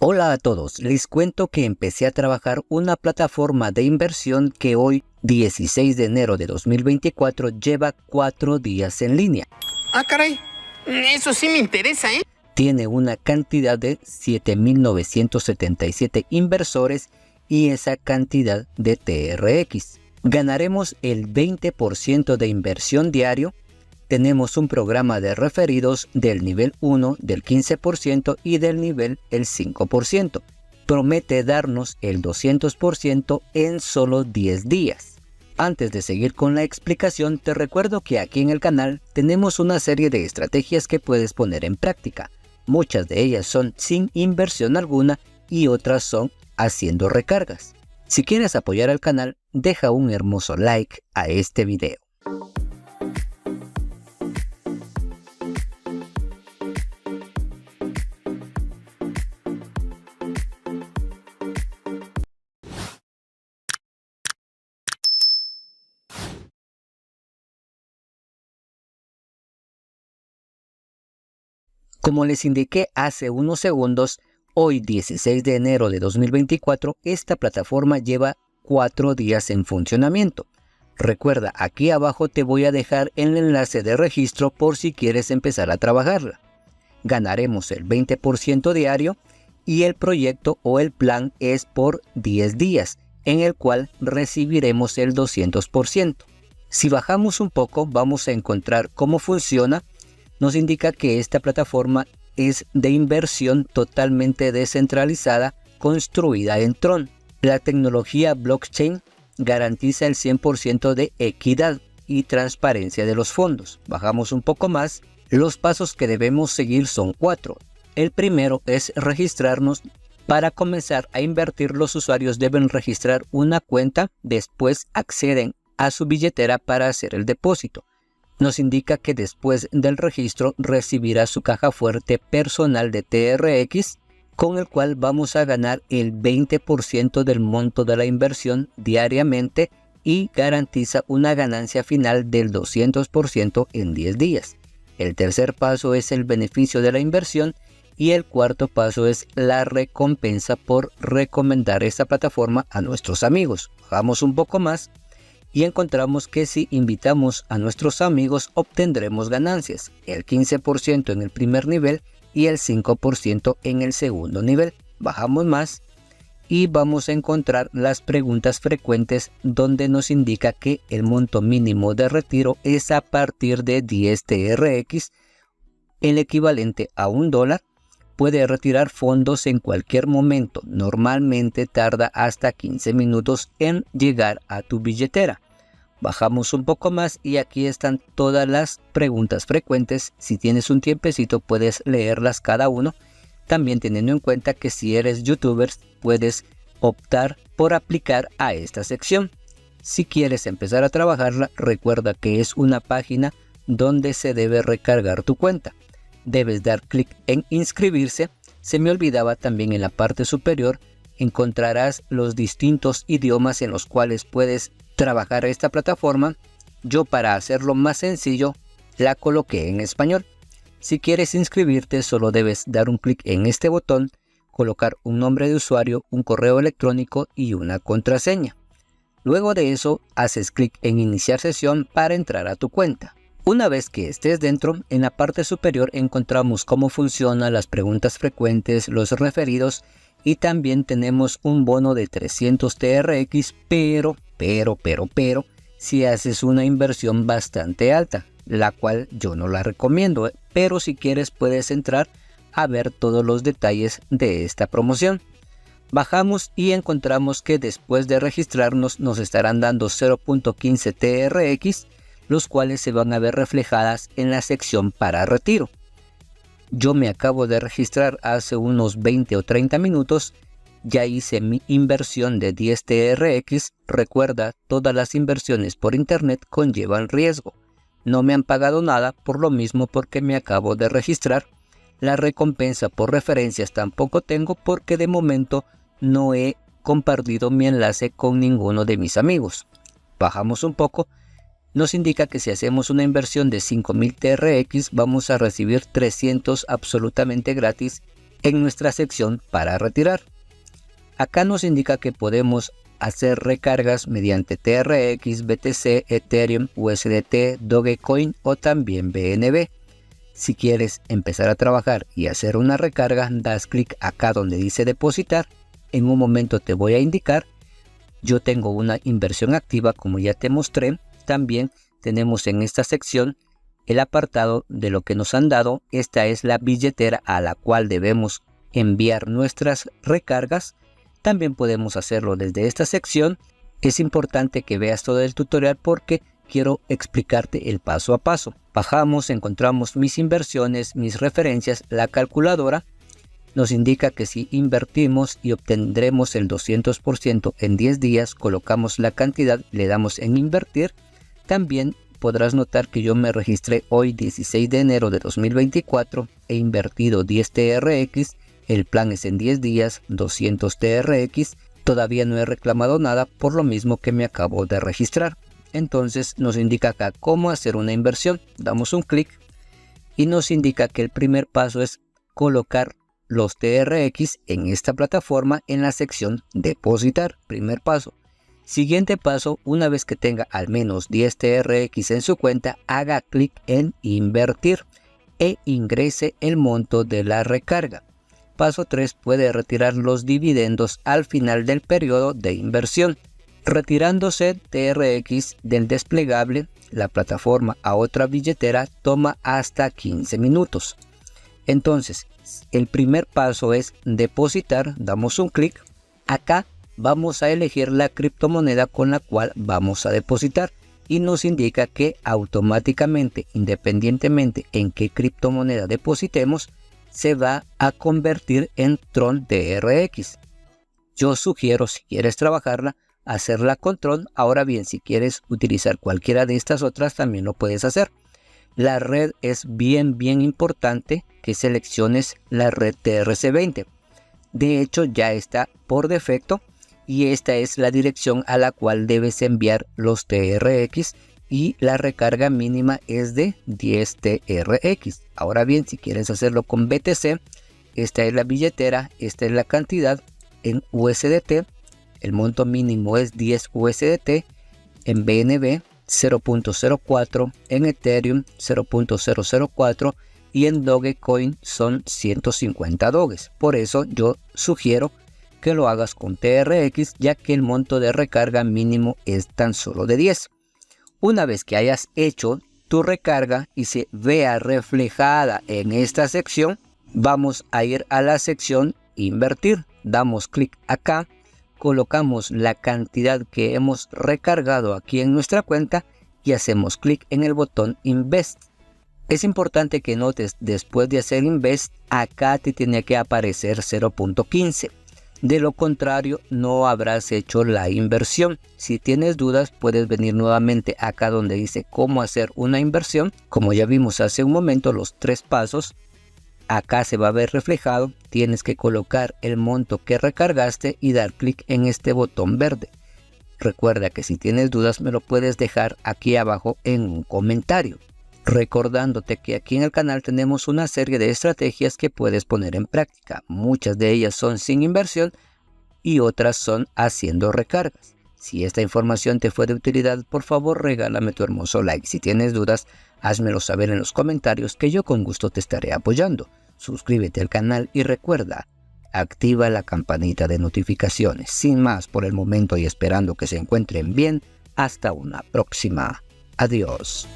Hola a todos, les cuento que empecé a trabajar una plataforma de inversión que hoy, 16 de enero de 2024, lleva 4 días en línea. Ah, caray, eso sí me interesa, ¿eh? Tiene una cantidad de 7.977 inversores y esa cantidad de TRX. Ganaremos el 20% de inversión diario. Tenemos un programa de referidos del nivel 1 del 15% y del nivel el 5%. Promete darnos el 200% en solo 10 días. Antes de seguir con la explicación, te recuerdo que aquí en el canal tenemos una serie de estrategias que puedes poner en práctica. Muchas de ellas son sin inversión alguna y otras son haciendo recargas. Si quieres apoyar al canal, deja un hermoso like a este video. Como les indiqué hace unos segundos, hoy 16 de enero de 2024, esta plataforma lleva 4 días en funcionamiento. Recuerda, aquí abajo te voy a dejar el enlace de registro por si quieres empezar a trabajarla. Ganaremos el 20% diario y el proyecto o el plan es por 10 días, en el cual recibiremos el 200%. Si bajamos un poco, vamos a encontrar cómo funciona. Nos indica que esta plataforma es de inversión totalmente descentralizada, construida en Tron. La tecnología blockchain garantiza el 100% de equidad y transparencia de los fondos. Bajamos un poco más. Los pasos que debemos seguir son 4. El primero es registrarnos. Para comenzar a invertir, los usuarios deben registrar una cuenta, después acceden a su billetera para hacer el depósito. Nos indica que después del registro recibirá su caja fuerte personal de TRX, con el cual vamos a ganar el 20% del monto de la inversión diariamente y garantiza una ganancia final del 200% en 10 días. El tercer paso es el beneficio de la inversión y el cuarto paso es la recompensa por recomendar esta plataforma a nuestros amigos. Bajamos un poco más y encontramos que si invitamos a nuestros amigos obtendremos ganancias, el 15% en el primer nivel y el 5% en el segundo nivel. Bajamos más y vamos a encontrar las preguntas frecuentes, donde nos indica que el monto mínimo de retiro es a partir de 10 TRX, el equivalente a $1. Puede retirar fondos en cualquier momento. Normalmente tarda hasta 15 minutos en llegar a tu billetera. Bajamos un poco más y aquí están todas las preguntas frecuentes. Si tienes un tiempecito puedes leerlas cada uno. También teniendo en cuenta que si eres youtuber puedes optar por aplicar a esta sección. Si quieres empezar a trabajarla, recuerda que es una página donde se debe recargar tu cuenta. Debes dar clic en inscribirse. Se me olvidaba, también en la parte superior encontrarás los distintos idiomas en los cuales puedes trabajar esta plataforma. Yo, para hacerlo más sencillo, la coloqué en español. Si quieres inscribirte, solo debes dar un clic en este botón, colocar un nombre de usuario, un correo electrónico y una contraseña. Luego de eso, haces clic en iniciar sesión para entrar a tu cuenta. Una vez que estés dentro, en la parte superior encontramos cómo funcionan las preguntas frecuentes, los referidos y también tenemos un bono de 300 TRX, pero si haces una inversión bastante alta, la cual yo no la recomiendo, pero si quieres puedes entrar a ver todos los detalles de esta promoción. Bajamos y encontramos que después de registrarnos nos estarán dando 0.15 TRX, los cuales se van a ver reflejadas en la sección para retiro. Yo me acabo de registrar hace unos 20 o 30 minutos. Ya hice mi inversión de 10 TRX. Recuerda, todas las inversiones por internet conllevan riesgo. No me han pagado nada por lo mismo, porque me acabo de registrar. La recompensa por referencias tampoco tengo, porque de momento no he compartido mi enlace con ninguno de mis amigos. Bajamos un poco. Nos indica que si hacemos una inversión de 5.000 TRX vamos a recibir 300 absolutamente gratis en nuestra sección para retirar. Acá nos indica que podemos hacer recargas mediante TRX, BTC, Ethereum, USDT, Dogecoin o también BNB. Si quieres empezar a trabajar y hacer una recarga, das clic acá donde dice depositar. En un momento te voy a indicar. Yo tengo una inversión activa, como ya te mostré. También tenemos en esta sección el apartado de lo que nos han dado. Esta es la billetera a la cual debemos enviar nuestras recargas. También podemos hacerlo desde esta sección. Es importante que veas todo el tutorial porque quiero explicarte el paso a paso. Bajamos, encontramos mis inversiones, mis referencias, la calculadora. Nos indica que si invertimos y obtendremos el 200% en 10 días, colocamos la cantidad, le damos en invertir. También podrás notar que yo me registré hoy 16 de enero de 2024, he invertido 10 TRX, el plan es en 10 días, 200 TRX, todavía no he reclamado nada por lo mismo que me acabo de registrar. Entonces nos indica acá cómo hacer una inversión, damos un clic y nos indica que el primer paso es colocar los TRX en esta plataforma en la sección depositar, primer paso. Siguiente paso, una vez que tenga al menos 10 TRX en su cuenta, haga clic en invertir e ingrese el monto de la recarga. Paso 3, puede retirar los dividendos al final del periodo de inversión. Retirándose TRX del desplegable, la plataforma a otra billetera toma hasta 15 minutos. Entonces, el primer paso es depositar, damos un clic. Acá vamos a elegir la criptomoneda con la cual vamos a depositar y nos indica que automáticamente, independientemente en qué criptomoneda depositemos, se va a convertir en Tron TRX. Yo sugiero, si quieres trabajarla, hacerla con Tron. Ahora bien, si quieres utilizar cualquiera de estas otras, también lo puedes hacer. La red es bien importante que selecciones la red TRC20. De hecho, ya está por defecto y esta es la dirección a la cual debes enviar los TRX y la recarga mínima es de 10 TRX. Ahora bien, si quieres hacerlo con BTC, esta es la billetera, esta es la cantidad en USDT, el monto mínimo es 10 USDT, en BNB 0.04, en Ethereum 0.004 y en Dogecoin son 150 Doges. Por eso yo sugiero que lo hagas con TRX, ya que el monto de recarga mínimo es tan solo de 10. Una vez que hayas hecho tu recarga y se vea reflejada en esta sección, vamos a ir a la sección invertir. Damos clic acá, colocamos la cantidad que hemos recargado aquí en nuestra cuenta y hacemos clic en el botón Invest. Es importante que notes, después de hacer Invest, acá te tiene que aparecer 0.15. De lo contrario, no habrás hecho la inversión. Si tienes dudas, puedes venir nuevamente acá donde dice cómo hacer una inversión. Como ya vimos hace un momento, los 3 pasos. Acá se va a ver reflejado. Tienes que colocar el monto que recargaste y dar clic en este botón verde. Recuerda que si tienes dudas me lo puedes dejar aquí abajo en un comentario. Recordándote que aquí en el canal tenemos una serie de estrategias que puedes poner en práctica. Muchas de ellas son sin inversión y otras son haciendo recargas. Si esta información te fue de utilidad, por favor regálame tu hermoso like. Si tienes dudas, házmelo saber en los comentarios que yo con gusto te estaré apoyando. Suscríbete al canal y recuerda, activa la campanita de notificaciones. Sin más por el momento y esperando que se encuentren bien, hasta una próxima. Adiós.